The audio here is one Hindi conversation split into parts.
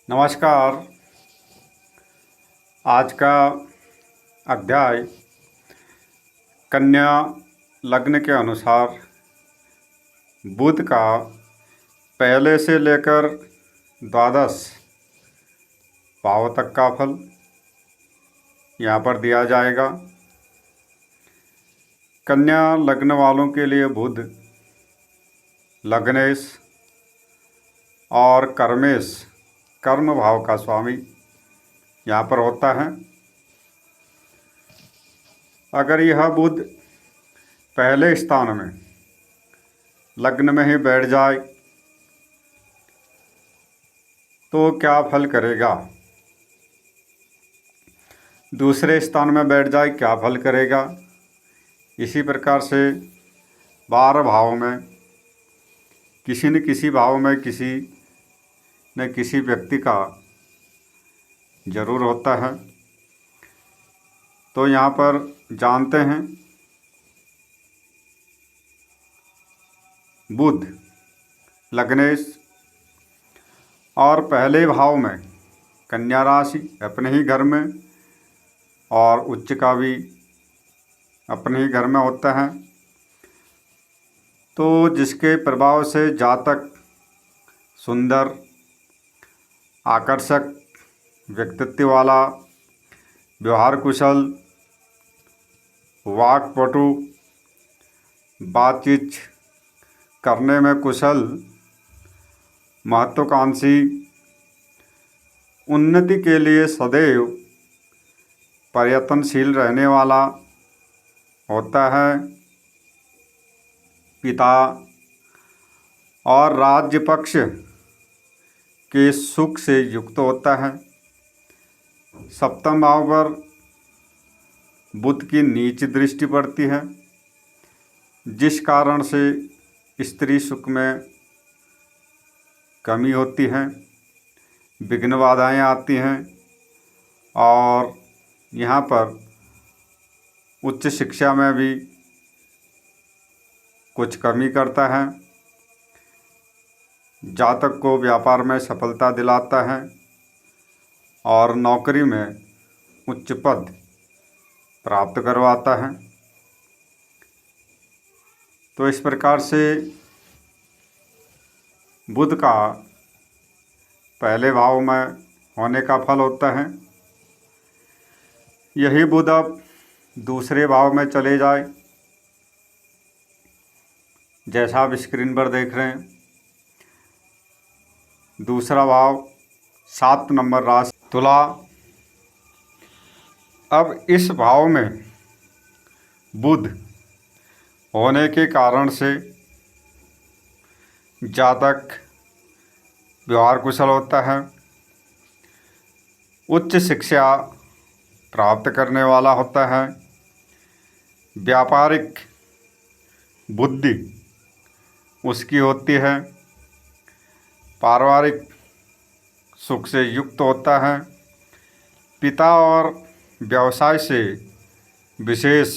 नमस्कार। आज का अध्याय कन्या लग्न के अनुसार बुध का पहले से लेकर द्वादश भाव तक का फल यहाँ पर दिया जाएगा। कन्या लग्न वालों के लिए बुध लग्नेश और कर्मेश कर्म भाव का स्वामी यहाँ पर होता है। अगर यह बुध पहले स्थान में लग्न में ही बैठ जाए तो क्या फल करेगा, दूसरे स्थान में बैठ जाए क्या फल करेगा। इसी प्रकार से 12 भाव में किसी न किसी भाव में किसी न किसी व्यक्ति का जरूर होता है। तो यहाँ पर जानते हैं बुध लग्नेश और पहले भाव में कन्या राशि अपने ही घर में और उच्च का भी अपने ही घर में होता है। तो जिसके प्रभाव से जातक सुंदर आकर्षक व्यक्तित्व वाला, व्यवहार कुशल, वाक्पटु, बातचीत करने में कुशल, महत्वाकांक्षी, उन्नति के लिए सदैव प्रयत्नशील रहने वाला होता है। पिता और राज्य पक्ष के सुख से युक्त होता है। सप्तम भाव पर बुध की नीच दृष्टि पड़ती है, जिस कारण से स्त्री सुख में कमी होती है, विघ्न बाधाएं आती हैं और यहाँ पर उच्च शिक्षा में भी कुछ कमी करता है। जातक को व्यापार में सफलता दिलाता है और नौकरी में उच्च पद प्राप्त करवाता है। तो इस प्रकार से बुध का पहले भाव में होने का फल होता है। यही बुध अब दूसरे भाव में चले जाए, जैसा आप स्क्रीन पर देख रहे हैं। दूसरा भाव 7 नंबर राशि तुला। अब इस भाव में बुध होने के कारण से जातक व्यवहार कुशल होता है, उच्च शिक्षा प्राप्त करने वाला होता है, व्यापारिक बुद्धि उसकी होती है, पारिवारिक सुख से युक्त होता है, पिता और व्यवसाय से विशेष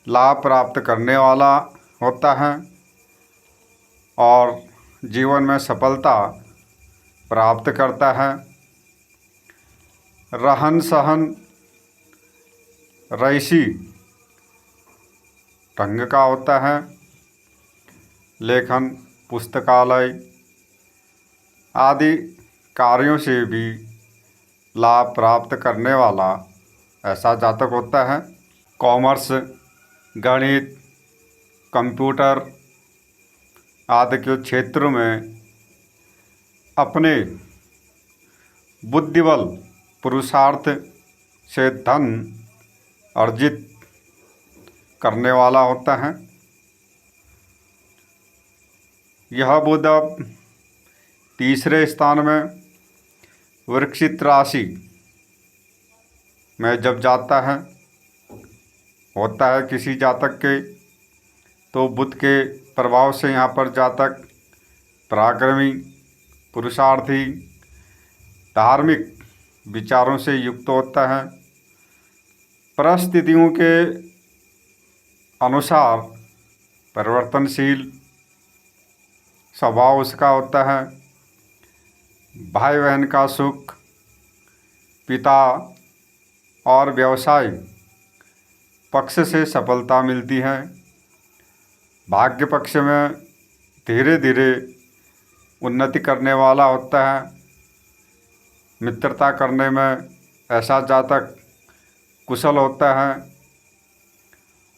लाभ प्राप्त करने वाला होता है और जीवन में सफलता प्राप्त करता है। रहन सहन रईसी ढंग का होता है, लेखन पुस्तकालय आदि कार्यों से भी लाभ प्राप्त करने वाला ऐसा जातक होता है। कॉमर्स, गणित, कंप्यूटर आदि के क्षेत्रों में अपने बुद्धिबल पुरुषार्थ से धन अर्जित करने वाला होता है। यह बुध अब तीसरे स्थान में वृश्चिक राशि में जब जाता है, होता है किसी जातक के, तो बुध के प्रभाव से यहाँ पर जातक पराक्रमी, पुरुषार्थी, धार्मिक विचारों से युक्त होता है। परिस्थितियों के अनुसार परिवर्तनशील स्वभाव उसका होता है। भाई बहन का सुख, पिता और व्यवसाय पक्ष से सफलता मिलती है। भाग्य पक्ष में धीरे धीरे उन्नति करने वाला होता है। मित्रता करने में ऐसा जातक कुशल होता है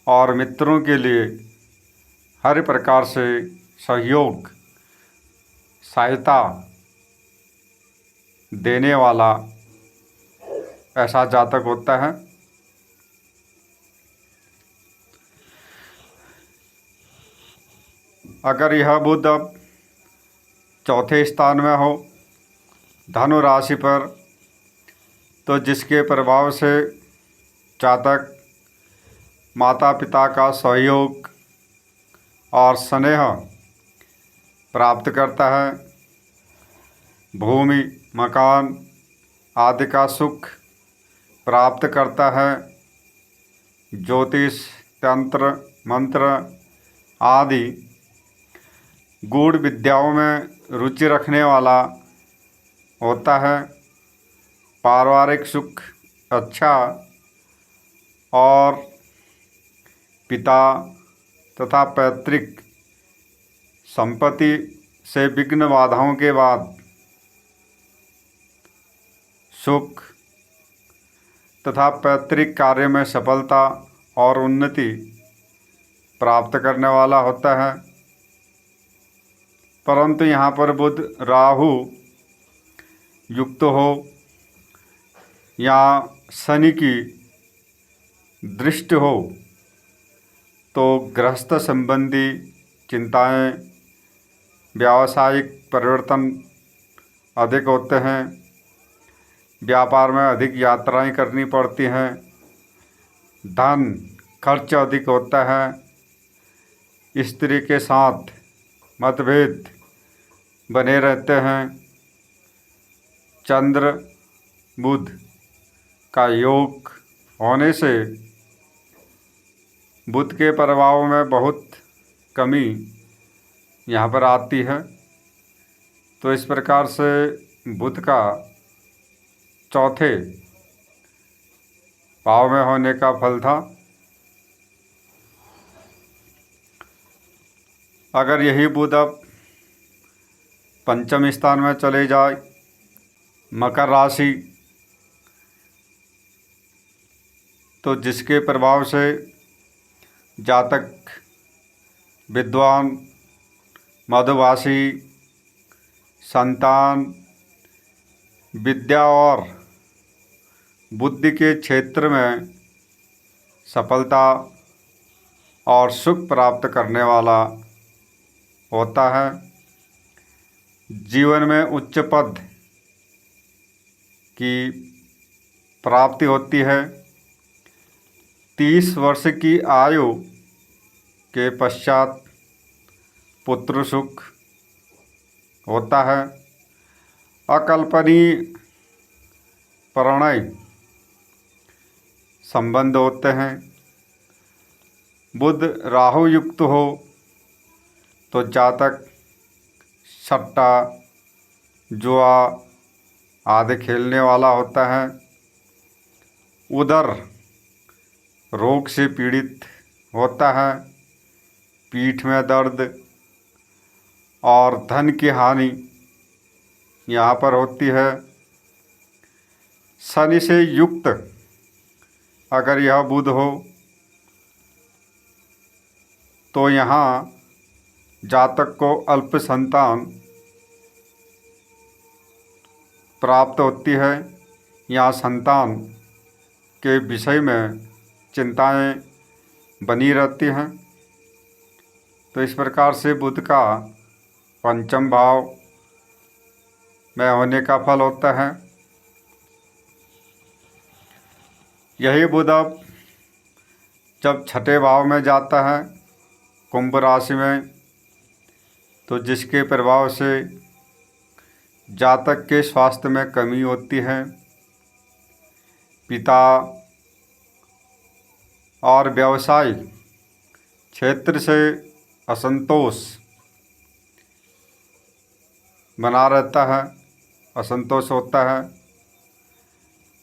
और मित्रों के लिए हर प्रकार से सहयोग सहायता देने वाला ऐसा जातक होता है। अगर यह बुध अब चौथे स्थान में हो धनु राशि पर, तो जिसके प्रभाव से जातक माता पिता का सहयोग और स्नेह प्राप्त करता है। भूमि मकान आदि का सुख प्राप्त करता है। ज्योतिष तंत्र मंत्र आदि गूढ़ विद्याओं में रुचि रखने वाला होता है। पारिवारिक सुख अच्छा और पिता तथा पैतृक संपत्ति से विघ्न बाधाओं के बाद सुख तथा पैतृक कार्य में सफलता और उन्नति प्राप्त करने वाला होता है। परंतु यहाँ पर बुध राहु युक्त हो या शनि की दृष्टि हो तो गृहस्थ संबंधी चिंताएं, व्यावसायिक परिवर्तन अधिक होते हैं। व्यापार में अधिक यात्राएं करनी पड़ती हैं। धन खर्च अधिक होता है। स्त्री के साथ मतभेद बने रहते हैं। चंद्र बुध का योग होने से बुध के प्रभाव में बहुत कमी यहाँ पर आती है। तो इस प्रकार से बुध का चौथे भाव में होने का फल था। अगर यही बुध अब पंचम स्थान में चले जाए मकर राशि, तो जिसके प्रभाव से जातक विद्वान, मधुभाषी, संतान, विद्या और बुद्धि के क्षेत्र में सफलता और सुख प्राप्त करने वाला होता है। जीवन में उच्च पद की प्राप्ति होती है। 30 वर्ष की आयु के पश्चात पुत्र सुख होता है। अकल्पनीय प्रणय संबंध होते हैं। बुध राहु युक्त हो तो जातक सट्टा जुआ आदि खेलने वाला होता है। उदर रोग से पीड़ित होता है। पीठ में दर्द और धन की हानि यहाँ पर होती है। शनि से युक्त अगर यह बुध हो तो यहाँ जातक को अल्प संतान प्राप्त होती है। यहाँ संतान के विषय में चिंताएं बनी रहती हैं। तो इस प्रकार से बुध का पंचम भाव में होने का फल होता है। यही बुध अब जब छठे भाव में जाता है कुंभ राशि में, तो जिसके प्रभाव से जातक के स्वास्थ्य में कमी होती है। पिता और व्यवसाय क्षेत्र से असंतोष बना रहता है। असंतोष होता है।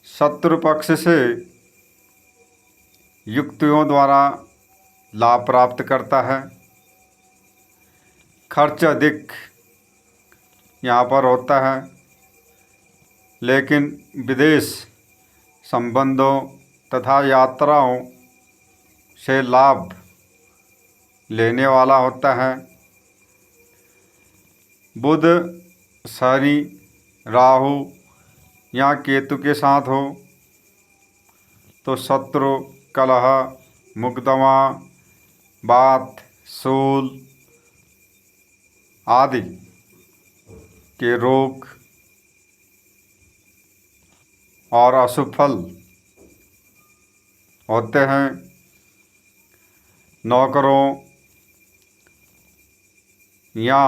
शत्रु पक्ष से युक्तियों द्वारा लाभ प्राप्त करता है। खर्च अधिक यहाँ पर होता है, लेकिन विदेश संबंधों तथा यात्राओं से लाभ लेने वाला होता है। बुध, शनि, राहु या केतु के साथ हो तो शत्रु, कलह, मुकदमा, वात, शूल आदि के रोग और अशुभ फल होते हैं। नौकरों या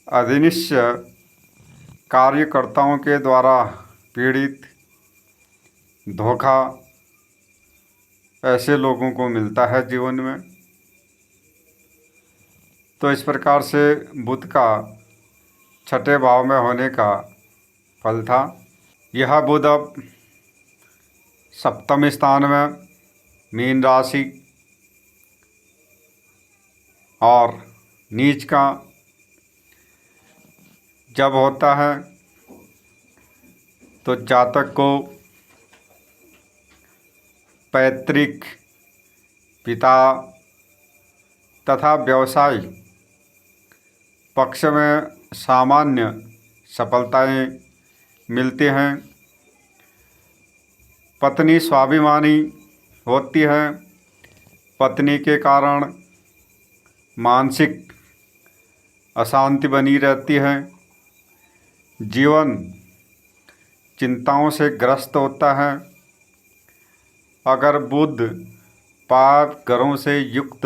अधीनस्थ कार्यकर्ताओं के द्वारा पीड़ित, धोखा ऐसे लोगों को मिलता है जीवन में। तो इस प्रकार से बुध का छठे भाव में होने का फल था। यह बुध अब सप्तम स्थान में मीन राशि और नीच का जब होता है तो जातक को पैतृक, पिता तथा व्यवसाय पक्ष में सामान्य सफलताएं मिलती हैं। पत्नी स्वाभिमानी होती है। पत्नी के कारण मानसिक अशांति बनी रहती है। जीवन चिंताओं से ग्रस्त होता है। अगर बुध पाप ग्रहों से युक्त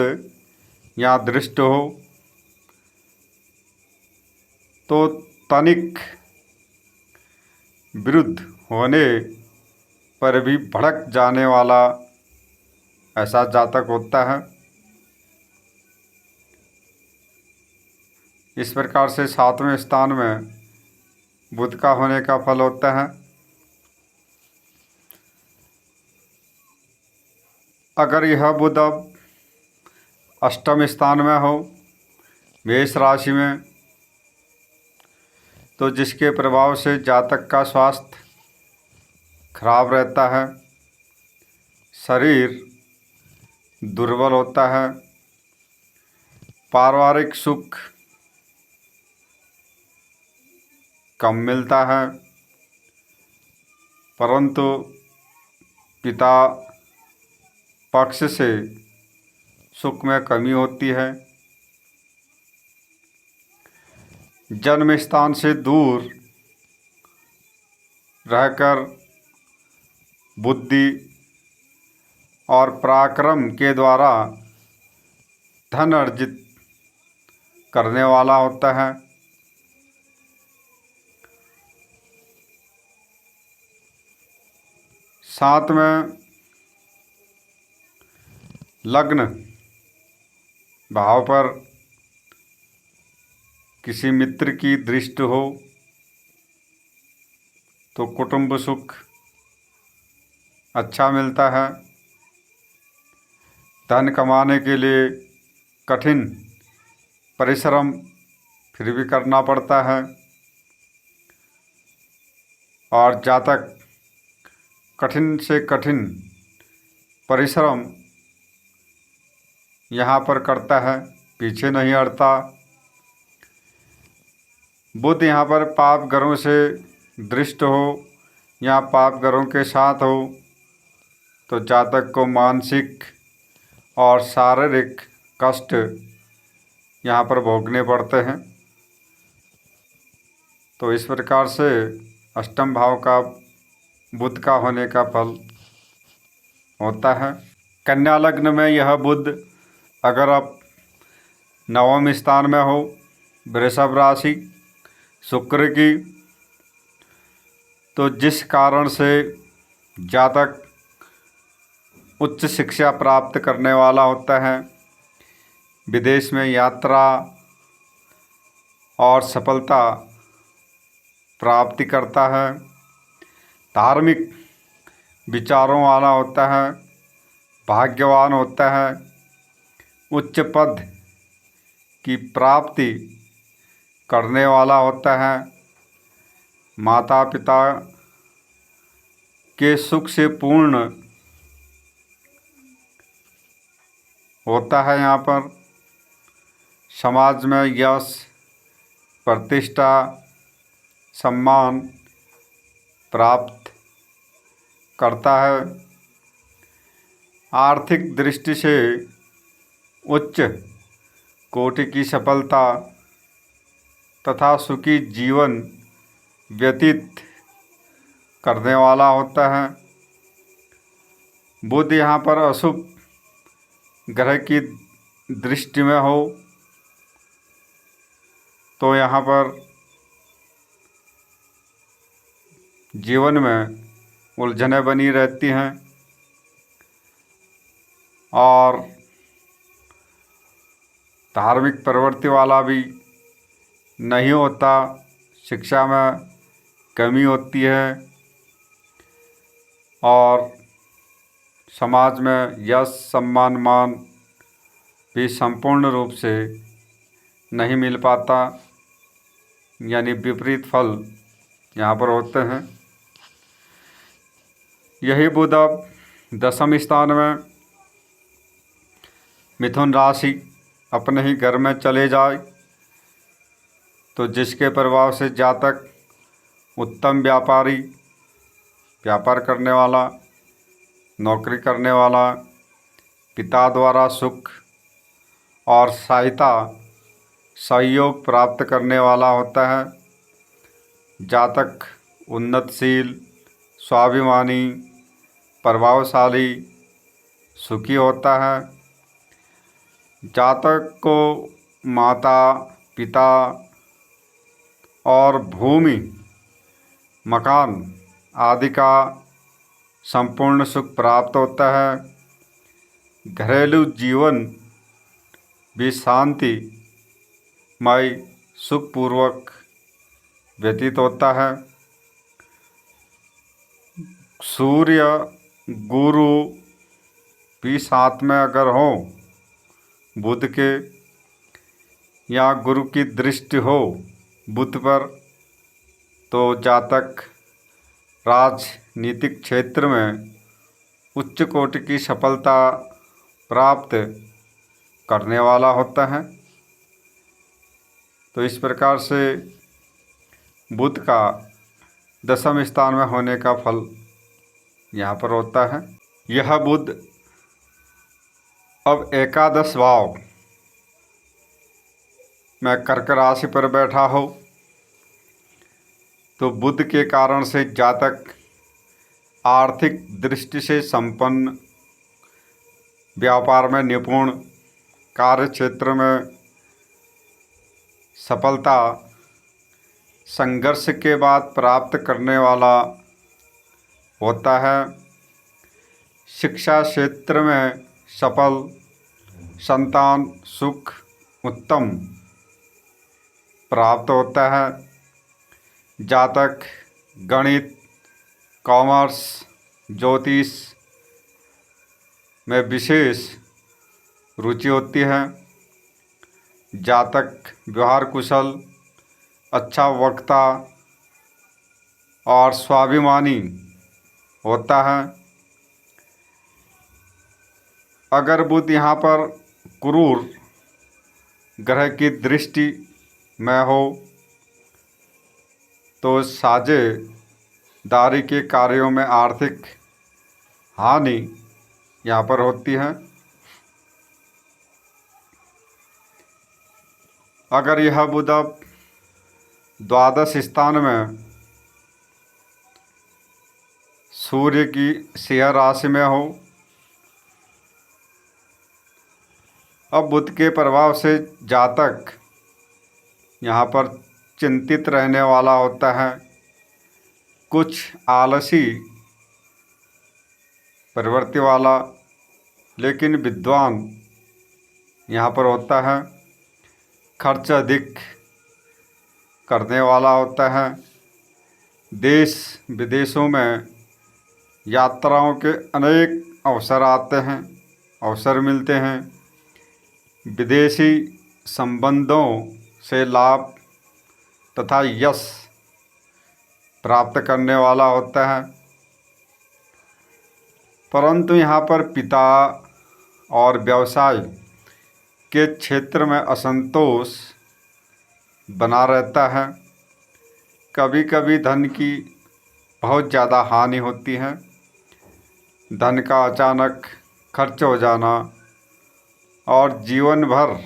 या दृष्ट हो तो तनिक विरुद्ध होने पर भी भड़क जाने वाला ऐसा जातक होता है। इस प्रकार से सातवें स्थान में बुध का होने का फल होता है। अगर यह बुध अब अष्टम स्थान में हो, मेष राशि में, तो जिसके प्रभाव से जातक का स्वास्थ्य खराब रहता है, शरीर दुर्बल होता है, पारिवारिक सुख कम मिलता है, परंतु पिता पक्ष से सुख में कमी होती है। जन्म स्थान से दूर रहकर बुद्धि और पराक्रम के द्वारा धन अर्जित करने वाला होता है। साथ में लग्न भाव पर किसी मित्र की दृष्टि हो तो कुटुंब सुख अच्छा मिलता है। धन कमाने के लिए कठिन परिश्रम फिर भी करना पड़ता है और जातक कठिन से कठिन परिश्रम यहाँ पर करता है, पीछे नहीं हटता। बुध यहाँ पर पाप ग्रहों से दृष्ट हो या पाप ग्रहों के साथ हो तो जातक को मानसिक और शारीरिक कष्ट यहाँ पर भोगने पड़ते हैं। तो इस प्रकार से अष्टम भाव का बुध का होने का फल होता है। कन्या लग्न में यह बुध अगर आप नवम स्थान में हो, वृषभ राशि, शुक्र की, तो जिस कारण से जातक उच्च शिक्षा प्राप्त करने वाला होता है, विदेश में यात्रा और सफलता प्राप्ति करता है, धार्मिक विचारों वाला होता है, भाग्यवान होता है, उच्च पद की प्राप्ति करने वाला होता है, माता पिता के सुख से पूर्ण होता है। यहाँ पर समाज में यश, प्रतिष्ठा, सम्मान प्राप्त करता है। आर्थिक दृष्टि से उच्च कोटि की सफलता तथा सुखी जीवन व्यतीत करने वाला होता है। बुध यहाँ पर अशुभ ग्रह की दृष्टि में हो तो यहाँ पर जीवन में उलझनें बनी रहती हैं और धार्मिक प्रवृत्ति वाला भी नहीं होता, शिक्षा में कमी होती है और समाज में यश, सम्मान, मान भी संपूर्ण रूप से नहीं मिल पाता, यानी विपरीत फल यहाँ पर होते हैं। यही बुध अब दशम स्थान में मिथुन राशि अपने ही घर में चले जाए तो जिसके प्रभाव से जातक उत्तम व्यापारी, व्यापार करने वाला, नौकरी करने वाला, पिता द्वारा सुख और सहायता, सहयोग प्राप्त करने वाला होता है। जातक उन्नतशील, स्वाभिमानी, प्रभावशाली, सुखी होता है। जातक को माता पिता और भूमि, मकान आदि का संपूर्ण सुख प्राप्त होता है। घरेलू जीवन भी शांतिमय, सुखपूर्वक व्यतीत होता है। सूर्य, गुरु भी साथ में अगर हो बुध के, या गुरु की दृष्टि हो बुध पर, तो जातक राजनीतिक क्षेत्र में उच्च कोटि की सफलता प्राप्त करने वाला होता है। तो इस प्रकार से बुध का दशम स्थान में होने का फल यहाँ पर होता है। यह बुध अब एकादश भाव में कर्क राशि पर बैठा हो तो बुध के कारण से जातक आर्थिक दृष्टि से संपन्न, व्यापार में निपुण, कार्य क्षेत्र में सफलता संघर्ष के बाद प्राप्त करने वाला होता है। शिक्षा क्षेत्र में सफल, संतान सुख उत्तम प्राप्त होता है। जातक गणित, कॉमर्स, ज्योतिष में विशेष रुचि होती है। जातक व्यवहार कुशल, अच्छा वक्ता और स्वाभिमानी होता है। अगर बुध यहाँ पर क्रूर ग्रह की दृष्टि में हो तो साझेदारी के कार्यों में आर्थिक हानि यहाँ पर होती है। अगर यह बुध अब द्वादश स्थान में सूर्य की सिंह राशि में हो, अब बुध के प्रभाव से जातक यहाँ पर चिंतित रहने वाला होता है। कुछ आलसी प्रवृत्ति वाला लेकिन विद्वान यहाँ पर होता है। खर्च अधिक करने वाला होता है। देश विदेशों में यात्राओं के अनेक अवसर आते हैं, अवसर मिलते हैं। विदेशी संबंधों से लाभ तथा यश प्राप्त करने वाला होता है, परंतु यहाँ पर पिता और व्यवसाय के क्षेत्र में असंतोष बना रहता है। कभी कभी धन की बहुत ज़्यादा हानि होती है, धन का अचानक खर्च हो जाना और जीवन भर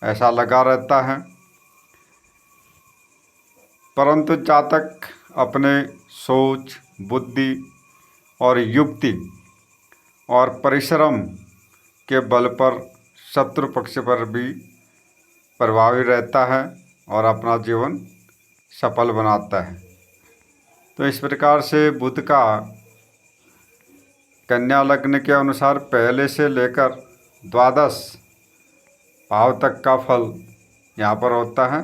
ऐसा लगा रहता है। परंतु जातक अपने सोच, बुद्धि और युक्ति और परिश्रम के बल पर शत्रु पक्ष पर भी प्रभावी रहता है और अपना जीवन सफल बनाता है। तो इस प्रकार से बुध का कन्या लग्न के अनुसार पहले से लेकर 12 भाव तक का फल यहाँ पर होता है।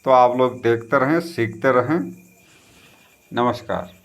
तो आप लोग देखते रहें, सीखते रहें। नमस्कार।